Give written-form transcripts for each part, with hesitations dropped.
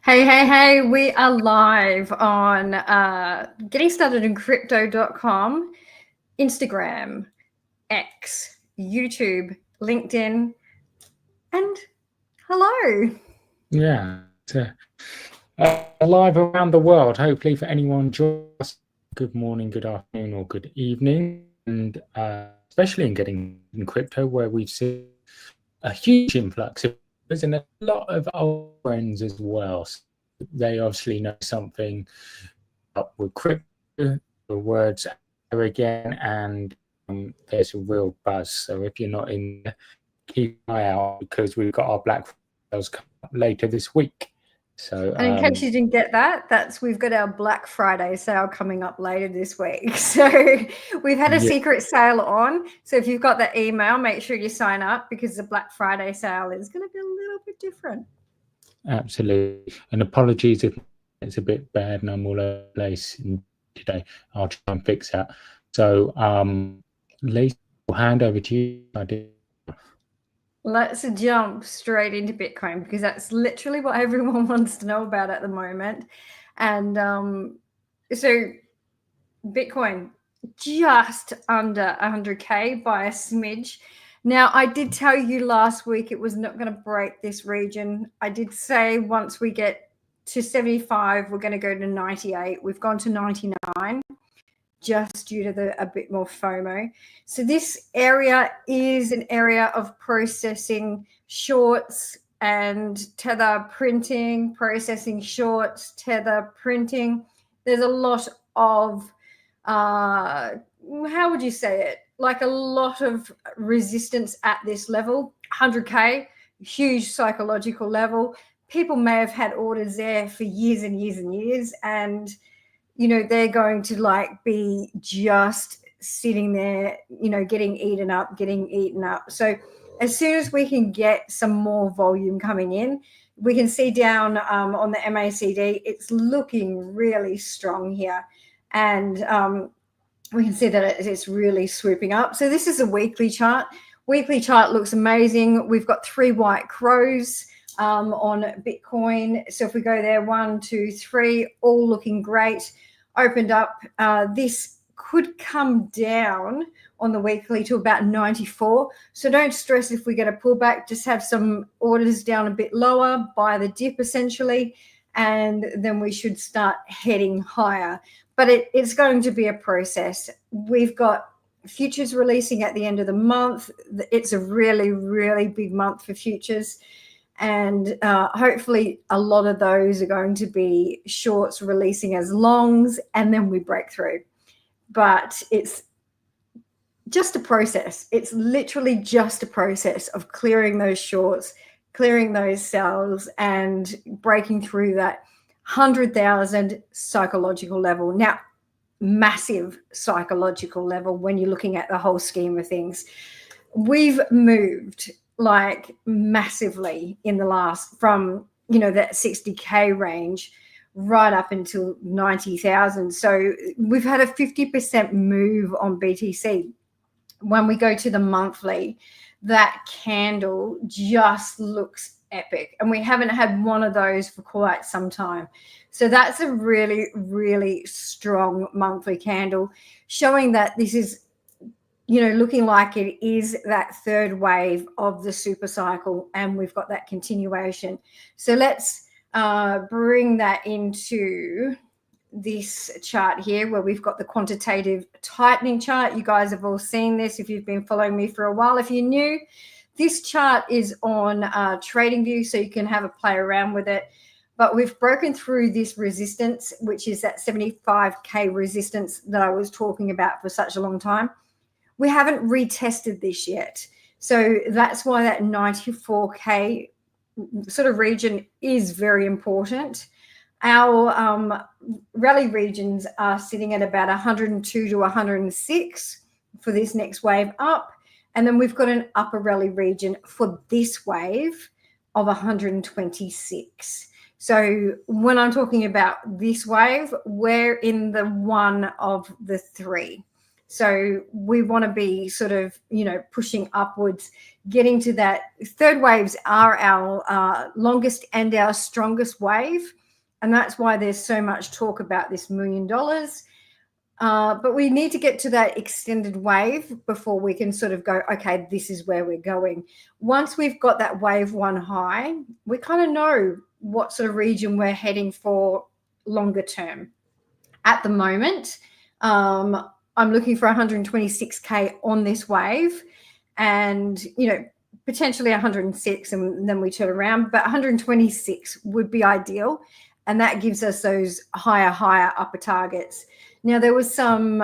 Hey, we are live on Getting Started in Crypto.com, Instagram, X, YouTube, LinkedIn, and hello. Yeah, live around the world. Hopefully, for anyone joining us, good morning, good afternoon, or good evening, and especially in Getting in Crypto, where we've seen a huge influx of members and a lot of old friends as well. So they obviously know something up with crypto. The words are again, and there's a real buzz. So if you're not in there, keep an eye out because we've got our Black Friday coming up later this week. So, and in case you didn't get that, we've got our Black Friday sale coming up later this week. So we've had a secret sale on. So if you've got the email, make sure you sign up because the Black Friday sale is going to be a little bit different. Absolutely. And apologies if it's a bit bad and I'm all over the place today. I'll try and fix that. So, Lisa, I'll hand over to you. Let's jump straight into Bitcoin because that's literally what everyone wants to know about at the moment. And so Bitcoin just under 100K by a smidge. Now, I did tell you last week it was not going to break this region. I did say once we get to 75, we're going to go to 98. We've gone to 99. Just due to a bit more FOMO. So this area is an area of processing shorts and tether printing, processing shorts, tether printing. There's a lot of, how would you say it? Like a lot of resistance at this level. 100K, huge psychological level. People may have had orders there for years and years and years, and you know, they're going to like be just sitting there, you know, getting eaten up. So as soon as we can get some more volume coming in, we can see down on the MACD, it's looking really strong here. And we can see that it's really swooping up. So this is a weekly chart. Weekly chart looks amazing. We've got 3 white crows on Bitcoin. So if we go there, 1, 2, 3, all looking great. Opened up. This could come down on the weekly to about 94. So don't stress if we get a pullback. Just have some orders down a bit lower, buy the dip essentially, and then we should start heading higher. But it's going to be a process. We've got futures releasing at the end of the month. It's a really, really big month for futures. And hopefully a lot of those are going to be shorts releasing as longs, and then we break through. But it's just a process. It's literally just a process of clearing those shorts, clearing those sells, and breaking through that 100,000 psychological level. Now, massive psychological level when you're looking at the whole scheme of things. We've moved like massively in the last, from, you know, that 60K range right up until 90,000. So we've had a 50% move on BTC. When we go to the monthly, that candle just looks epic, and we haven't had one of those for quite some time. So that's a really, really strong monthly candle showing that this is, you know, looking like it is that third wave of the super cycle, and we've got that continuation. So let's bring that into this chart here where we've got the quantitative tightening chart. You guys have all seen this if you've been following me for a while. If you're new, this chart is on TradingView, so you can have a play around with it. But we've broken through this resistance, which is that 75K resistance that I was talking about for such a long time. We haven't retested this yet. So that's why that 94K sort of region is very important. Our rally regions are sitting at about 102 to 106 for this next wave up. And then we've got an upper rally region for this wave of 126. So when I'm talking about this wave, we're in the one of the 3. So we want to be sort of, pushing upwards, getting to that. Third waves are our longest and our strongest wave. And that's why there's so much talk about this $1 million. But we need to get to that extended wave before we can sort of go, okay, this is where we're going. Once we've got that wave one high, we kind of know what sort of region we're heading for longer term. At the moment, I'm looking for 126K on this wave, and, potentially 106, and then we turn around, but 126 would be ideal. And that gives us those higher upper targets. Now, there was some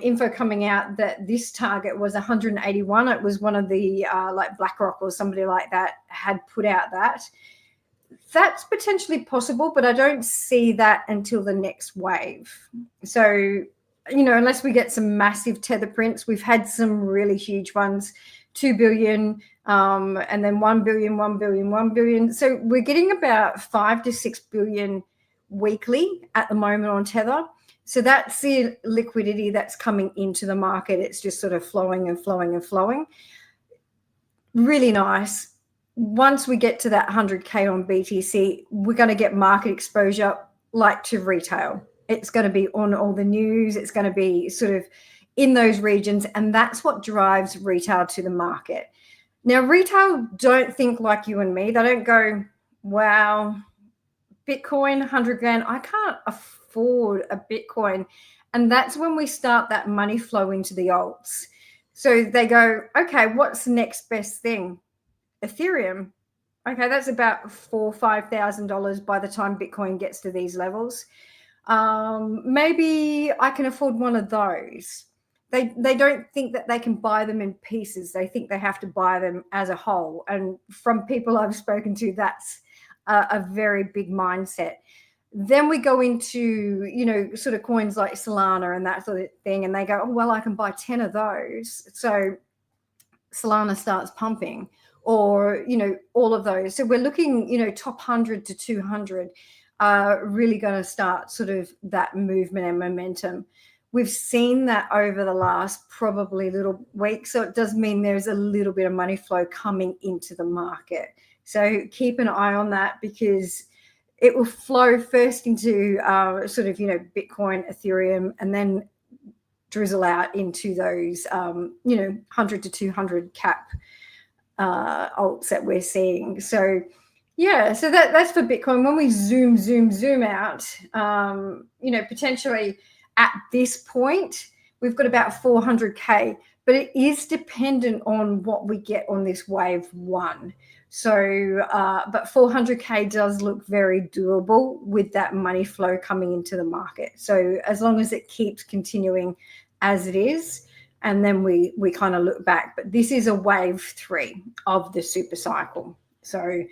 info coming out that this target was 181. It was one of the like BlackRock or somebody like that had put out that. That's potentially possible, but I don't see that until the next wave. So, unless we get some massive tether prints, we've had some really huge ones, 2 billion, and then 1 billion, 1 billion, 1 billion. So we're getting about 5 to 6 billion weekly at the moment on Tether. So that's the liquidity that's coming into the market. It's just sort of flowing and flowing and flowing. Really nice. Once we get to that 100K on BTC, we're going to get market exposure like to retail. It's going to be on all the news. It's going to be sort of in those regions. And that's what drives retail to the market. Now, retail don't think like you and me. They don't go, wow, Bitcoin, 100 grand. I can't afford a Bitcoin. And that's when we start that money flow into the alts. So they go, okay, what's the next best thing? Ethereum. Okay, that's about $4,000 or $5,000 by the time Bitcoin gets to these levels. Maybe I can afford one of those. They don't think that they can buy them in pieces. They think they have to buy them as a whole. And from people I've spoken to, that's a very big mindset. Then we go into, sort of coins like Solana and that sort of thing. And they go, oh, well, I can buy 10 of those. So Solana starts pumping, or, all of those. So we're looking, top 100 to 200 are really going to start sort of that movement and momentum. We've seen that over the last probably little week. So it does mean there's a little bit of money flow coming into the market. So keep an eye on that, because it will flow first into sort of, Bitcoin, Ethereum, and then drizzle out into those, 100 to 200 cap alts that we're seeing. So yeah, so that's for Bitcoin. When we zoom out, potentially at this point, we've got about 400K, but it is dependent on what we get on this wave one. So, but 400K does look very doable with that money flow coming into the market. So as long as it keeps continuing as it is, and then we kind of look back. But this is a wave 3 of the super cycle. So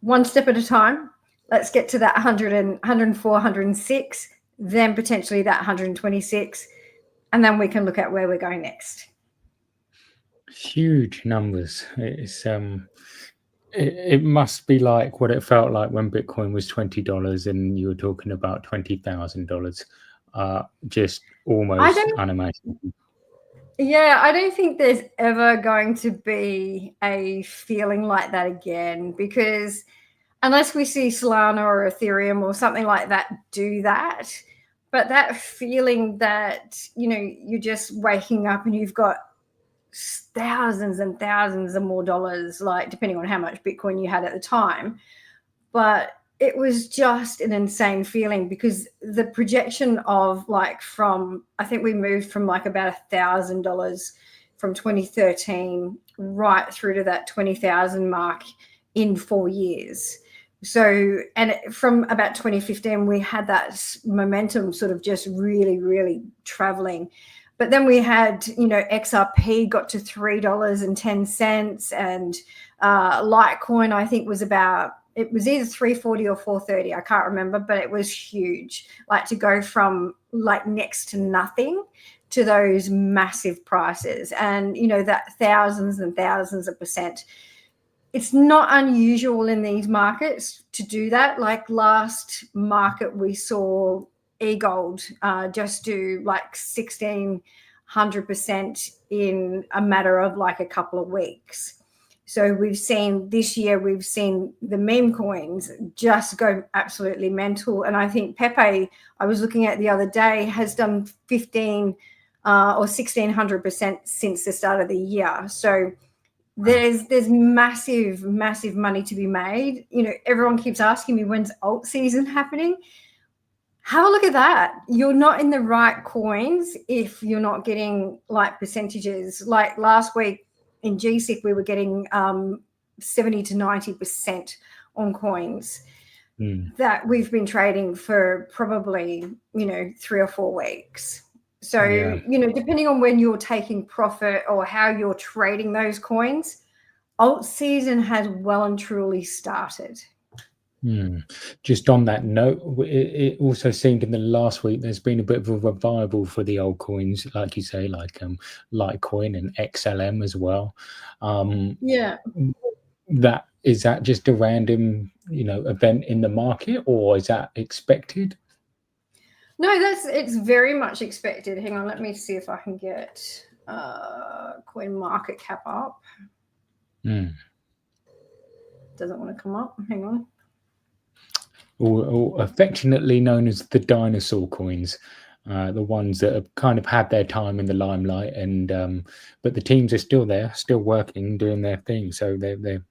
one step at a time. Let's get to that 100 and 104, 106, then potentially that 126, and then we can look at where we're going next. Huge numbers. It's it must be like what it felt like when Bitcoin was $20 and you were talking about $20,000. Just almost unimaginable. Yeah, I don't think there's ever going to be a feeling like that again, because unless we see Solana or Ethereum or something like that do that, but that feeling that, you're just waking up and you've got thousands and thousands of more dollars, like depending on how much Bitcoin you had at the time. But it was just an insane feeling, because the projection of I think we moved from about $1,000 from 2013 right through to that 20,000 mark in 4 years. So, and from about 2015, we had that momentum sort of just really, really traveling. But then we had, XRP got to $3.10, and Litecoin, I think, was it was either 340 or 430. I can't remember, but it was huge. To go from next to nothing to those massive prices, and, that thousands and thousands of percent. It's not unusual in these markets to do that. Last market we saw e-gold just do like 1,600% in a matter of like a couple of weeks. So we've seen this year, we've seen the meme coins just go absolutely mental. And I think Pepe, I was looking at the other day, has done 15 or 1,600% since the start of the year. So there's massive money to be made. You know, everyone keeps asking me, when's alt season happening? Have a look at that. You're not in the right coins if you're not getting like percentages. Like last week in GSIC, we were getting 70 to 90% on coins that we've been trading for probably, you know, 3 or 4 weeks. So, you know, depending on when you're taking profit or how you're trading those coins, alt season has well and truly started. Just on that note, it also seemed in the last week there's been a bit of a revival for the old coins, like you say, like Litecoin and XLM as well. That is that just a random, you know, event in the market, or is that expected? No, it's very much expected. Hang on, let me see if I can get coin market cap up. Doesn't want to come up. Hang on. Or affectionately known as the dinosaur coins, the ones that have kind of had their time in the limelight, and but the teams are still there, still working, doing their thing. So there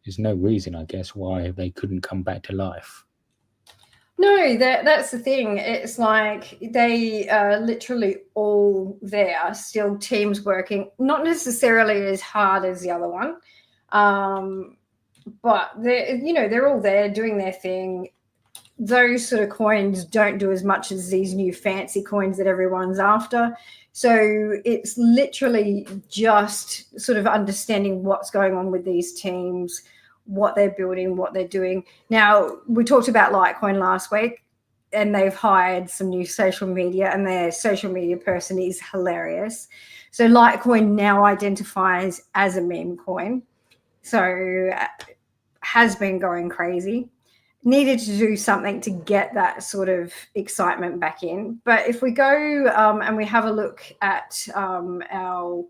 is no reason, I guess, why they couldn't come back to life. No, that's the thing. It's like they are literally all there, still teams working, not necessarily as hard as the other one, but they're all there doing their thing. Those sort of coins don't do as much as these new fancy coins that everyone's after. So it's literally just sort of understanding what's going on with these teams, what they're building, what they're doing. Now, we talked about Litecoin last week, and they've hired some new social media, and their social media person is hilarious. So Litecoin now identifies as a meme coin. So has been going crazy. Needed to do something to get that sort of excitement back in. But if we go and we have a look at our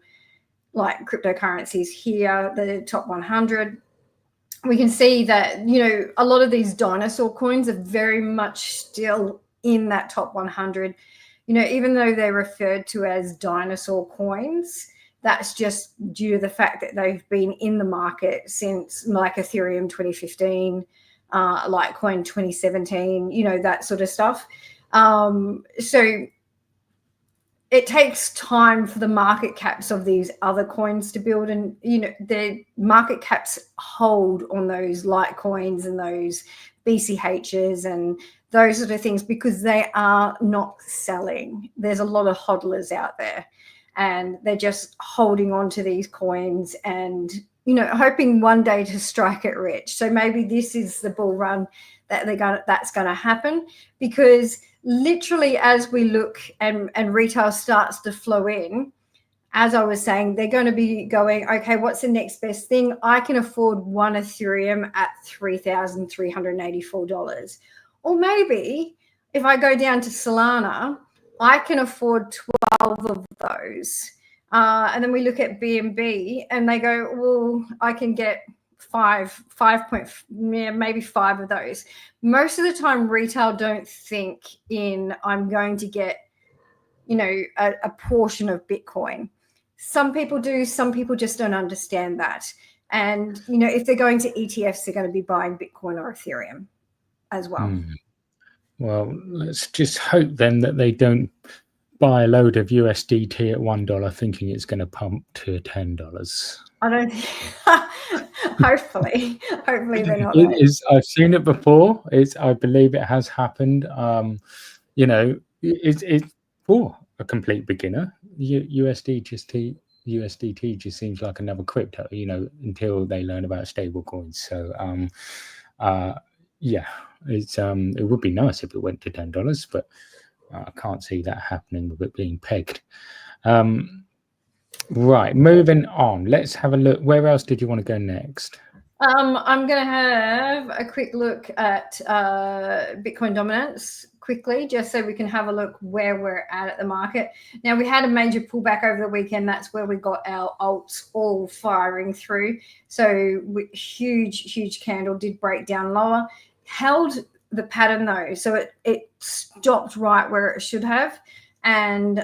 like cryptocurrencies here, the top 100, we can see that, you know, a lot of these dinosaur coins are very much still in that top 100. You know, even though they're referred to as dinosaur coins, that's just due to the fact that they've been in the market since like Ethereum 2015, Litecoin 2017, you know, that sort of stuff. So it takes time for the market caps of these other coins to build, and, you know, their market caps hold on those Litecoins and those BCHs and those sort of things because they are not selling. There's a lot of hodlers out there, and they're just holding on to these coins and, you know, hoping one day to strike it rich. So maybe this is the bull run that that's going to happen, because literally as we look and retail starts to flow in, as I was saying, they're going to be going, okay, what's the next best thing? I can afford one Ethereum at $3,384. Or maybe if I go down to Solana, I can afford 12 of those. And then we look at BNB and they go, well, I can get maybe 5 of those. Most of the time, retail don't think in, I'm going to get, you know, a portion of Bitcoin. Some people do, some people just don't understand that. And, you know, if they're going to ETFs, they're going to be buying Bitcoin or Ethereum as well. Well, let's just hope then that they don't buy a load of USDT at $1 thinking it's going to pump to $10. I don't think, hopefully they're not. I've seen it before. I believe it has happened. You know, it's for a complete beginner. USDT just seems like another crypto, you know, until they learn about stable coins. So yeah, it would be nice if it went to $10, but I can't see that happening with it being pegged. Right, moving on. Let's have a look. Where else did you want to go next? I'm going to have a quick look at Bitcoin dominance quickly, just so we can have a look where we're at the market. Now, we had a major pullback over the weekend. That's where we got our alts all firing through. So huge candle, did break down lower, held the pattern though. So it stopped right where it should have. And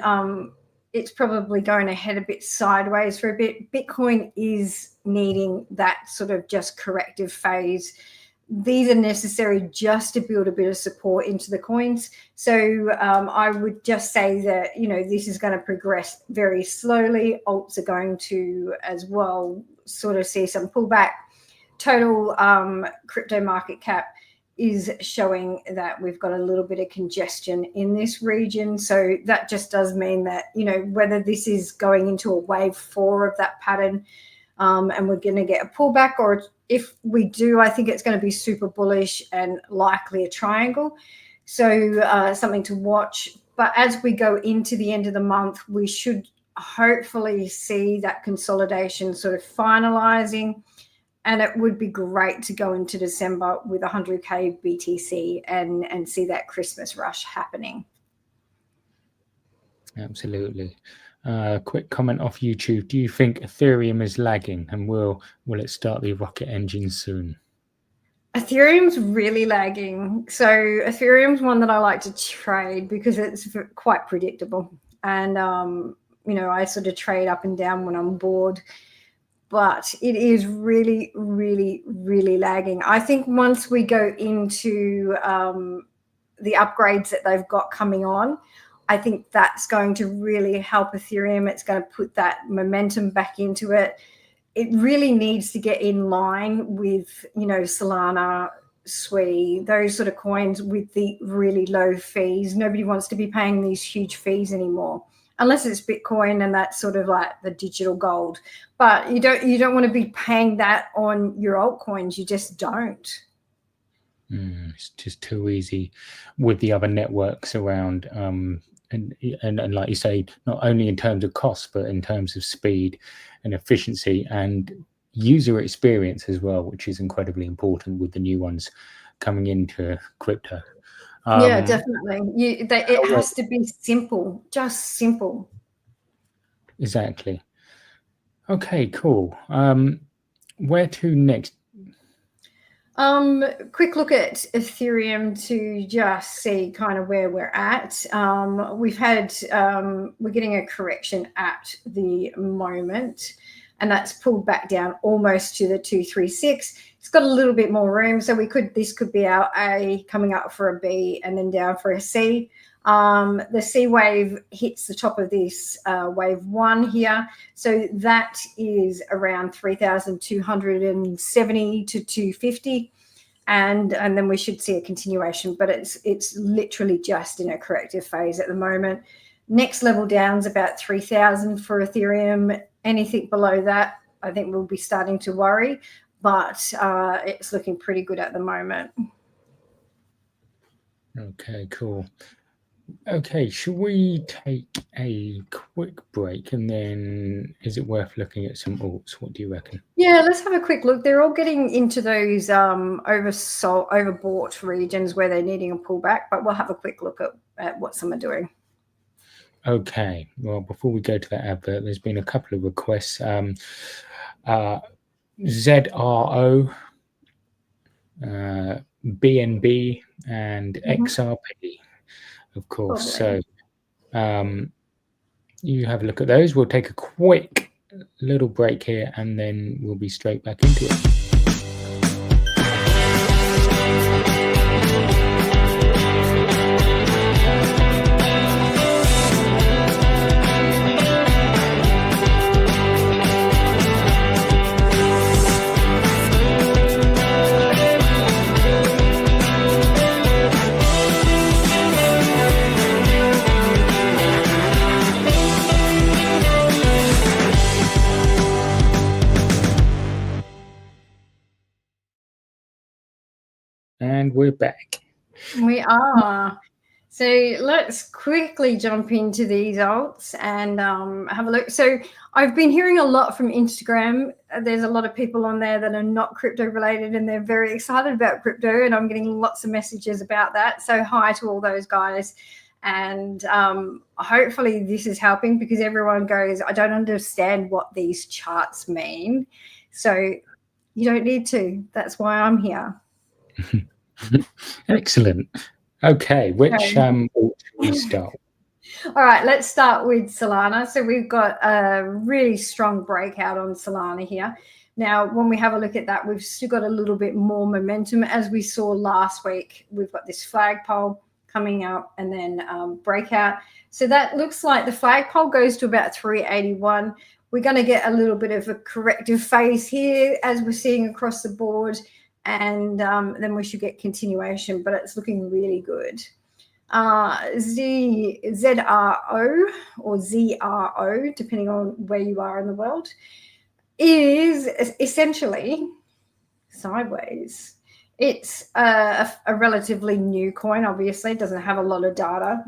it's probably going to head a bit sideways for a bit. Bitcoin is needing that sort of just corrective phase. These are necessary just to build a bit of support into the coins. So I would just say that, this is going to progress very slowly. Alts are going to as well sort of see some pullback. Total crypto market cap is showing that we've got a little bit of congestion in this region. So that just does mean that, whether this is going into a wave 4 of that pattern and we're going to get a pullback, or if we do, I think it's going to be super bullish and likely a triangle. So something to watch. But as we go into the end of the month, we should hopefully see that consolidation sort of finalizing. And it would be great to go into December with 100K BTC and see that Christmas rush happening. Absolutely. Quick comment off YouTube. Do you think Ethereum is lagging, and will it start the rocket engine soon? Ethereum's really lagging. So Ethereum's one that I like to trade because it's quite predictable. And, I sort of trade up and down when I'm bored. But it is really lagging. I think once we go into the upgrades that they've got coming on, I think that's going to really help Ethereum. It's going to put that momentum back into it. It really needs to get in line with, Solana, Sui, those sort of coins with the really low fees. Nobody wants to be paying these huge fees anymore, unless it's Bitcoin and that's sort of like the digital gold. But you don't want to be paying that on your altcoins. You just don't. It's just too easy with the other networks around. And like you say, not only in terms of cost, but in terms of speed and efficiency and user experience as well, which is incredibly important with the new ones coming into crypto. Yeah, definitely. It has to be simple, just simple. Exactly. Okay, cool. Where to next? Quick look at Ethereum to just see kind of where we're at. We're getting a correction at the moment, and that's pulled back down almost to the 236. It's got a little bit more room, so this could be our A coming up for a B and then down for a C. The C wave hits the top of this wave 1 here. So that is around 3,270 to 250. And then we should see a continuation, but it's literally just in a corrective phase at the moment. Next level down is about 3,000 for Ethereum. Anything below that, I think we'll be starting to worry, but it's looking pretty good at the moment. Okay, cool. Okay, should we take a quick break, and then is it worth looking at some alts? What do you reckon? Yeah, let's have a quick look. They're all getting into those overbought regions where they're needing a pullback, but we'll have a quick look at what some are doing. Okay, well, before we go to that advert, there's been a couple of requests. ZRO, BNB, and XRP. Of course. Probably. So you have a look at those. We'll take a quick little break here, and then we'll be straight back into it. And we're back. We are. So let's quickly jump into these alts and have a look. So I've been hearing a lot from Instagram. There's a lot of people on there that are not crypto related and they're very excited about crypto, and I'm getting lots of messages about that. So hi to all those guys. And hopefully this is helping, because everyone goes, I don't understand what these charts mean. So you don't need to. That's why I'm here. Excellent. Okay, which alt should we start? All right, let's start with Solana. So we've got a really strong breakout on Solana here. Now, when we have a look at that, we've still got a little bit more momentum. As we saw last week, we've got this flagpole coming up and then breakout. So that looks like the flagpole goes to about 381. We're going to get a little bit of a corrective phase here, as we're seeing across the board. And then we should get continuation, but it's looking really good. ZRO or ZRO, depending on where you are in the world, is essentially sideways. It's a relatively new coin, obviously. It doesn't have a lot of data.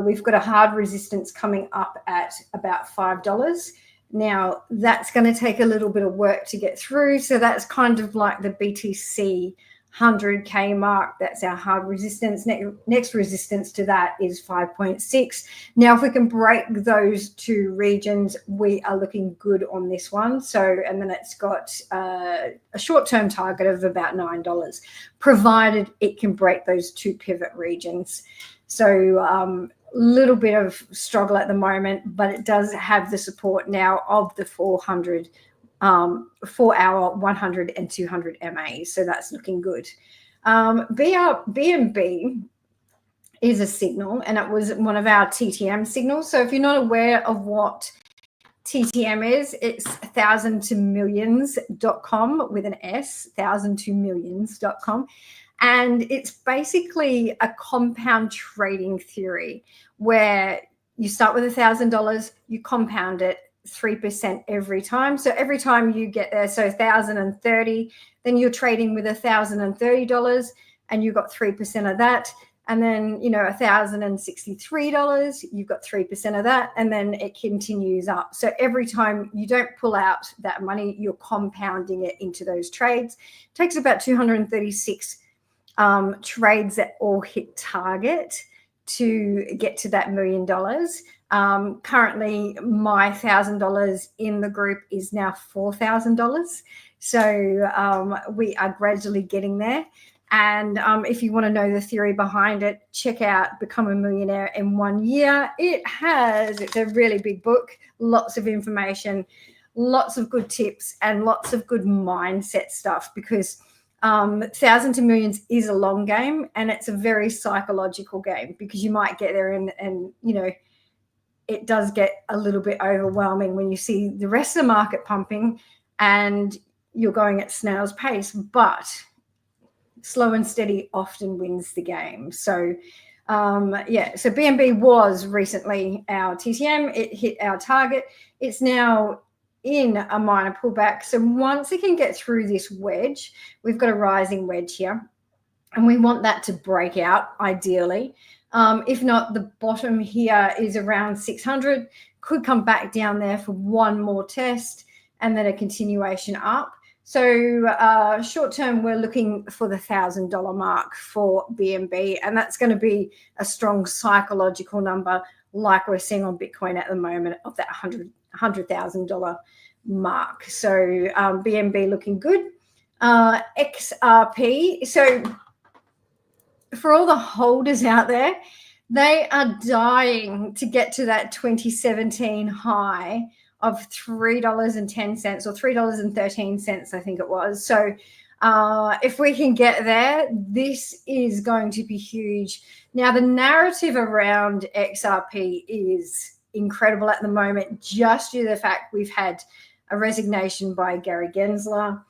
We've got a hard resistance coming up at about $5. Now, that's going to take a little bit of work to get through. So that's kind of like the BTC 100K mark. That's our hard resistance. Next resistance to that is 5.6. Now, if we can break those two regions, we are looking good on this one. So, and then it's got a short-term target of about $9, provided it can break those two pivot regions. So, little bit of struggle at the moment, but it does have the support now of the 400 4-hour 100 and 200 MA. So that's looking good. BNB is a signal, and it was one of our TTM signals. So if you're not aware of what TTM is, it's 1000tomillions.com with an S, 1000tomillions.com. And it's basically a compound trading theory where you start with $1,000, you compound it 3% every time. So every time you get there, so 1,030, then you're trading with $1,030 and you got 3% of that. And then, you know, $1,063, you've got 3% of that, and then it continues up. So every time you don't pull out that money, you're compounding it into those trades. It takes about 236 trades that all hit target to get to that $1 million. Currently, my $1,000 in the group is now $4,000. So we are gradually getting there. And if you want to know the theory behind it, check out Become a Millionaire in 1 Year. It's a really big book, lots of information, lots of good tips, and lots of good mindset stuff, because 1,000 to millions is a long game, and it's a very psychological game, because you might get there and you know, it does get a little bit overwhelming when you see the rest of the market pumping and you're going at snail's pace, but slow and steady often wins the game. So yeah, so BNB was recently our TTM. It hit our target. It's now in a minor pullback. So once it can get through this wedge, we've got a rising wedge here, and we want that to break out ideally. If not, the bottom here is around 600, could come back down there for one more test and then a continuation up. So short term, we're looking for the $1,000 mark for BNB, and that's going to be a strong psychological number, like we're seeing on Bitcoin at the moment, of that $100,000 mark. So BNB looking good. XRP. So for all the holders out there, they are dying to get to that 2017 high of $3.10 or $3.13, I think it was. So if we can get there, this is going to be huge. Now, the narrative around XRP is incredible at the moment, just due to the fact we've had a resignation by Gary Gensler.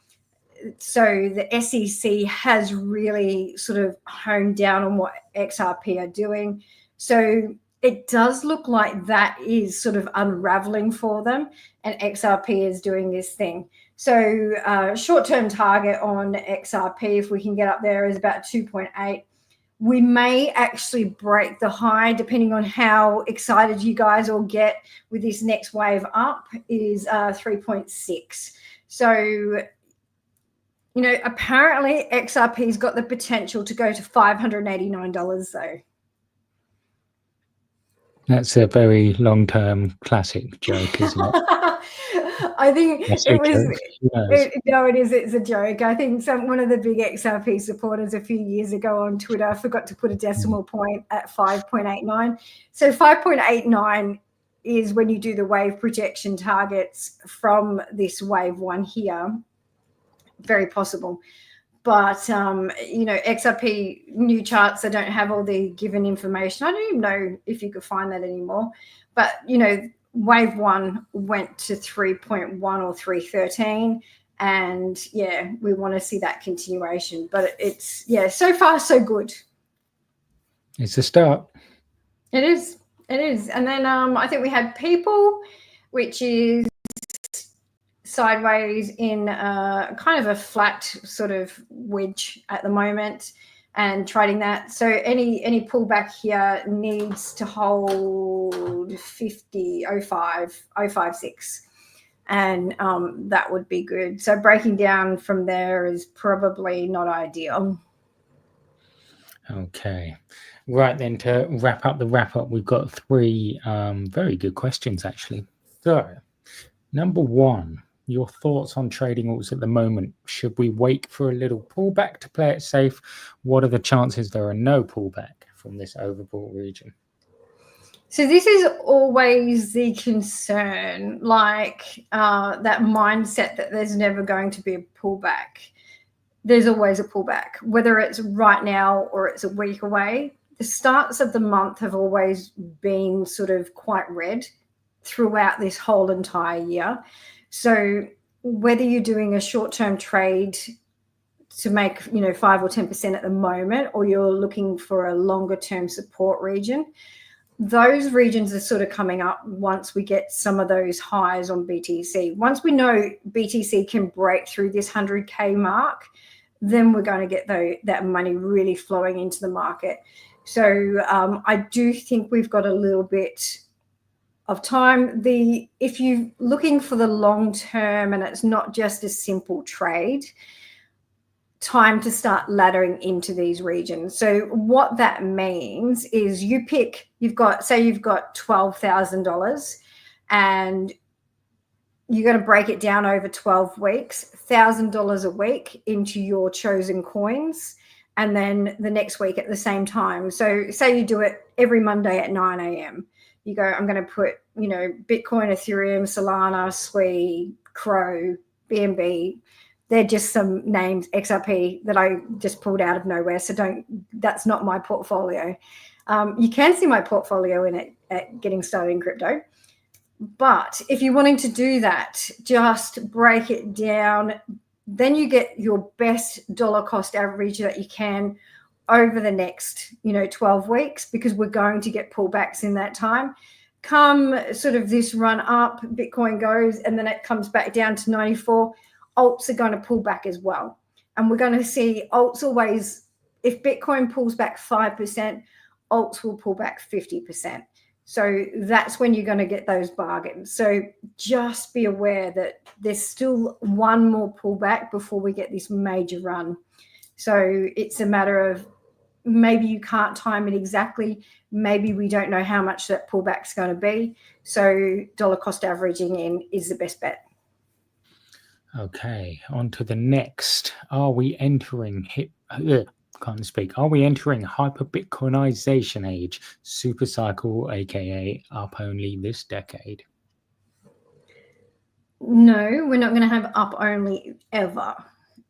So the SEC has really sort of honed down on what XRP are doing. So it does look like that is sort of unraveling for them, and XRP is doing this thing. So short-term target on XRP, if we can get up there, is about 2.8. We may actually break the high, depending on how excited you guys all get with this next wave up, is 3.6. So, you know, apparently XRP's got the potential to go to $589 though. That's a very long-term classic joke, isn't it? I think it was. No, it is. It's a joke. I think one of the big XRP supporters a few years ago on Twitter forgot to put a decimal point at 5.89. So 5.89 is when you do the wave projection targets from this wave one here. Very possible. But, you know, XRP new charts, they don't have all the given information. I don't even know if you could find that anymore. But, you know, wave one went to 3.1 or 313. And, yeah, we want to see that continuation. But it's, yeah, so far so good. It's a start. It is. It is. And then I think we had People, which is sideways in kind of a flat sort of wedge at the moment and trading that. So any pullback here needs to hold 50.05.056, and that would be good. So breaking down from there is probably not ideal. Okay. Right, then, to wrap up the wrap-up, we've got three very good questions, actually. So, number one, your thoughts on trading alts at the moment. Should we wait for a little pullback to play it safe? What are the chances there are no pullback from this overbought region? So this is always the concern, like that mindset that there's never going to be a pullback. There's always a pullback, whether it's right now or it's a week away. The starts of the month have always been sort of quite red throughout this whole entire year. So whether you're doing a short-term trade to make, you know, 5 or 10% at the moment, or you're looking for a longer-term support region, those regions are sort of coming up once we get some of those highs on BTC. Once we know BTC can break through this 100K mark, then we're going to get that money really flowing into the market. So I do think we've got a little bit of time. If you're looking for the long term and it's not just a simple trade, time to start laddering into these regions. So what that means is you've got $12,000 and you're going to break it down over 12 weeks, $1,000 a week into your chosen coins, and then the next week at the same time. So say you do it every Monday at 9 a.m. You go, I'm going to put, you know, Bitcoin, Ethereum, Solana, SWI, Crow, BNB. They're just some names, XRP, that I just pulled out of nowhere. So that's not my portfolio. You can see my portfolio in it at Getting Started in Crypto. But if you're wanting to do that, just break it down. Then you get your best dollar cost average that you can over the next, 12 weeks, because we're going to get pullbacks in that time. Come sort of this run up, Bitcoin goes, and then it comes back down to 94. Alts are going to pull back as well. And we're going to see alts always, if Bitcoin pulls back 5%, alts will pull back 50%. So that's when you're going to get those bargains. So just be aware that there's still one more pullback before we get this major run. So it's a matter of, maybe you can't time it exactly. Maybe we don't know how much that pullback's going to be. So dollar cost averaging in is the best bet. Okay, on to the next. Are we entering Are we entering hyper Bitcoinization age, super cycle, aka up only this decade? No, we're not going to have up only ever.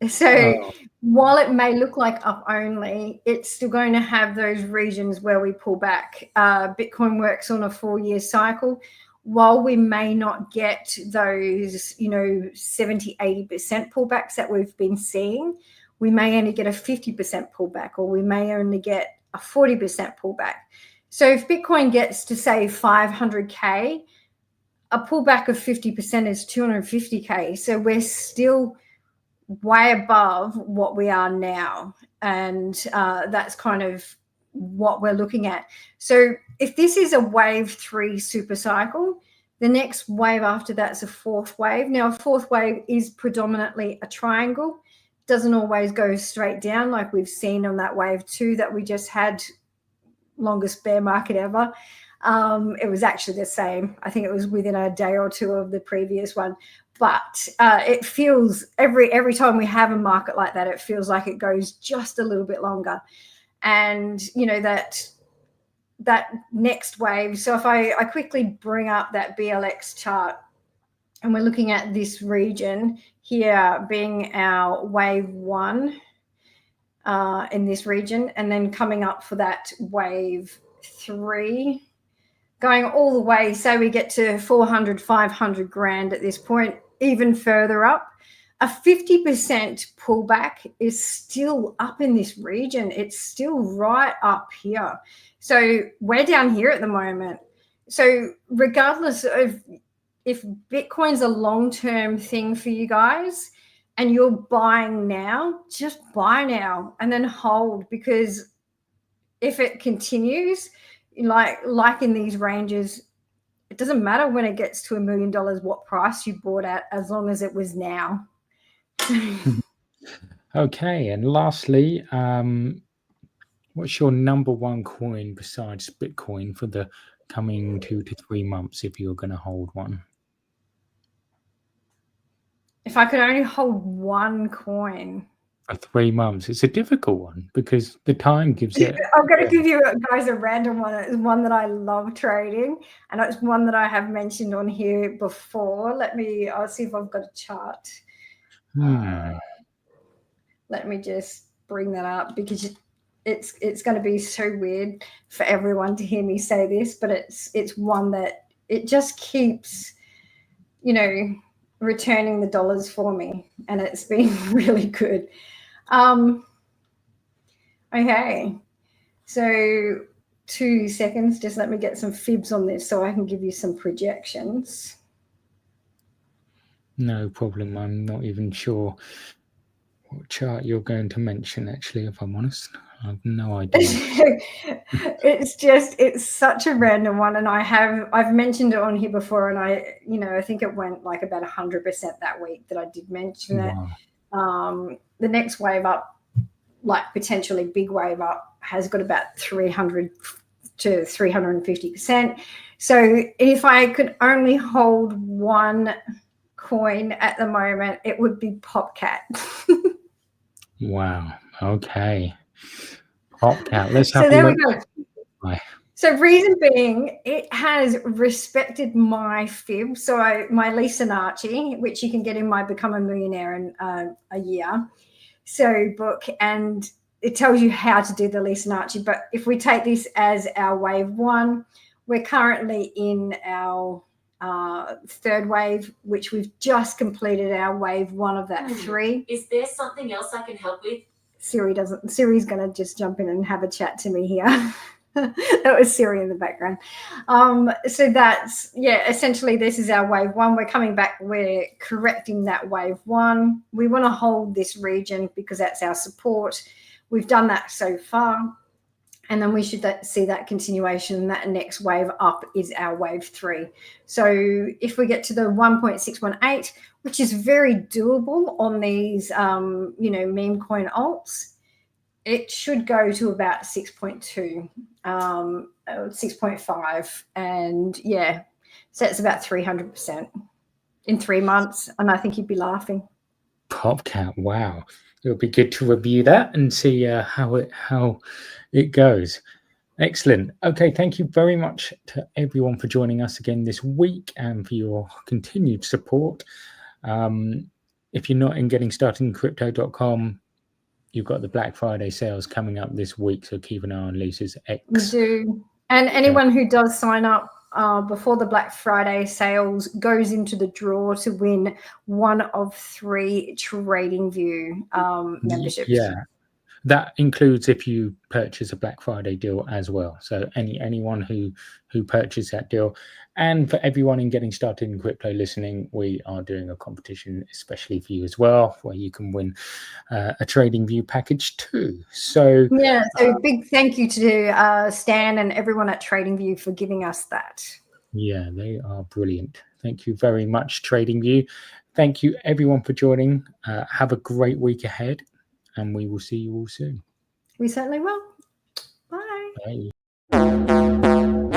So while it may look like up only, it's still going to have those regions where we pull back. Bitcoin works on a 4-year cycle. While we may not get those, 70, 80% pullbacks that we've been seeing, we may only get a 50% pullback, or we may only get a 40% pullback. So if Bitcoin gets to, say, 500K, a pullback of 50% is 250K. So we're still way above what we are now. And that's kind of what we're looking at. So if this is a wave 3 super cycle, the next wave after that's a fourth wave. Now, a fourth wave is predominantly a triangle. Doesn't always go straight down like we've seen on that wave 2 that we just had, longest bear market ever. It was actually the same. I think it was within a day or two of the previous one. But it feels every time we have a market like that, it feels like it goes just a little bit longer. And, you know, that next wave. So if I quickly bring up that BLX chart, and we're looking at this region here being our wave 1 in this region, and then coming up for that wave 3, going all the way, say we get to 400, 500 grand at this point, even further up, a 50% pullback is still up in this region. It's still right up here. So we're down here at the moment. So regardless of if Bitcoin's a long-term thing for you guys and you're buying now, just buy now and then hold, because if it continues, like in these ranges, it doesn't matter when it gets to $1 million what price you bought at, as long as it was now. Okay, and lastly, what's your number one coin besides Bitcoin for the coming 2 to 3 months if you're going to hold one? If I could only hold one coin for 3 months, it's a difficult one because the time gives it. I'm going to give you guys a random one. It's one that I love trading, and it's one that I have mentioned on here before. I'll see if I've got a chart. Let me just bring that up, because it's going to be so weird for everyone to hear me say this, but it's one that it just keeps, you know, returning the dollars for me, and it's been really good. Okay, so 2 seconds, just let me get some fibs on this so I can give you some projections. No problem. I'm not even sure what chart you're going to mention, actually, if I'm honest. I have no idea. It's such a random one, and I've mentioned it on here before, and I think it went like about 100% that week that I did mention it. The next wave up, like potentially big wave up, has got about 300 to 350%. So if I could only hold one coin at the moment, it would be PopCat. Wow. Okay. PopCat. Let's have so there we go. Bye. So reason being, it has respected my fib. So my Lisabot, which you can get in my Become a Millionaire in a year book, and it tells you how to do the Lisabot. But if we take this as our wave 1, we're currently in our third wave, which we've just completed our wave 1 of that 3. Is there something else I can help with? Siri's going to just jump in and have a chat to me here. That was Siri in the background. So that's, essentially this is our wave 1. We're coming back, we're correcting that wave 1. We want to hold this region because that's our support. We've done that so far. And then we should see that continuation. That next wave up is our wave 3. So if we get to the 1.618, which is very doable on these, meme coin alts, it should go to about 6.2, 6.5. And so it's about 300% in 3 months. And I think you'd be laughing. PopCat, wow. It'll be good to review that and see how it goes. Excellent. Okay, thank you very much to everyone for joining us again this week and for your continued support. If you're not in getting started in crypto.com, you've got the Black Friday sales coming up this week, so keep an eye on Lisa's X. We do. And anyone who does sign up before the Black Friday sales goes into the draw to win one of 3 TradingView memberships. Yeah. that includes if you purchase a Black Friday deal as well. So anyone who purchased that deal. And for everyone in Getting Started in Crypto listening, we are doing a competition, especially for you as well, where you can win a TradingView package too. So yeah, so big thank you to Stan and everyone at TradingView for giving us that. Yeah, they are brilliant. Thank you very much, TradingView. Thank you everyone for joining. Have a great week ahead, and we will see you all soon. We certainly will. Bye. Bye.